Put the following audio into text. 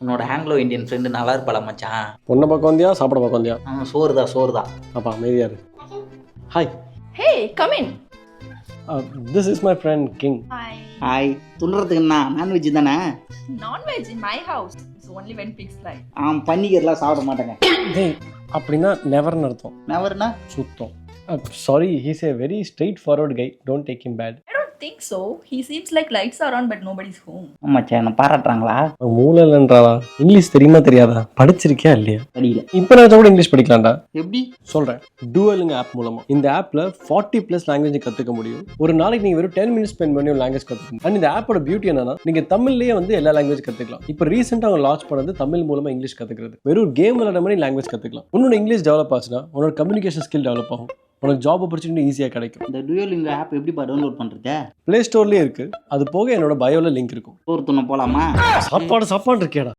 உன்னோட Anglo Indian friend நல்லா இருப்பாளா மச்சான்? பொண்ணை பக்கம் வந்தியா சாப்பிட பக்கம் வந்தியா? சோறு தான். அப்பா அமைதியா இரு. Hi, Hey, come in. This is my friend king. Hi. Hi. துண்டுறதுக்கு என்ன நான்வெஜ் தானே? Non-veg in my house. It's only when pigs fly. பன்னிக்கெல்லாம் சாப்பிட மாட்டேங்க. டேய் அப்படின்னா நெவர்னு அர்த்தம். நவர்னா சுத்தம். Sorry, he's a very straightforward guy, don't take him bad. I don't think so. He seems like lights are on but nobody's home. மச்சான் என்ன பாராட்டுறாங்களா? மூளை இல்லைன்றாளா? இங்கிலீஷ் தெரியுமா தெரியாதா? படிச்சிருக்கியா இல்லையா? தெரியல. இப்போ நான் கூட இங்கிலீஷ் படிக்கலாம்டா. எப்படி? சொல்கிறேன். டூவலுங்க ஆப் மூலமாக இந்த ஆப்பில் 40+ லாங்குவேஜ் கற்றுக்க முடியும். ஒரு நாளைக்கு நீங்கள் வெறும் 10 minutes ஸ்பெண்ட் பண்ணி ஒரு லாங்குவேஜ் கற்றுக்கணும். அண்ட் இந்த ஆப்போட பியூட்டி என்னன்னா, நீங்கள் தமிழ்லேயே வந்து எல்லா லாங்குவேஜ் கற்றுக்கலாம். இப்போ ரீசெண்டாக அவங்க லான்ச் பண்ணது தமிழ் மூலமாக இங்கிலீஷ் கற்றுக்கிறது. வெறும் கேம் விளையாட மாதிரி லாங்குவேஜ் கற்றுக்கலாம். உன்னோட இங்கிலீஷ் டெவலப் ஆச்சுன்னா உன்னோட கம்யூனிகேஷன் ஸ்கில் டெவலப் ஆகும். உனக்கு ஜாப் ஆப்பர்ச்சுனிட்டி ஈஸியாக கிடைக்கும். இந்த டூயலிங்கோ ஆப் எப்படிப்பா டவுன்லோட் பண்ணுறது? ப்ளே ஸ்டோர்லேயே இருக்குது. அது போக என்னோட பயோவில் லிங்க் இருக்கும். சோறு துண்ண போகலாமா? சாப்பாடு இருக்கியாடா?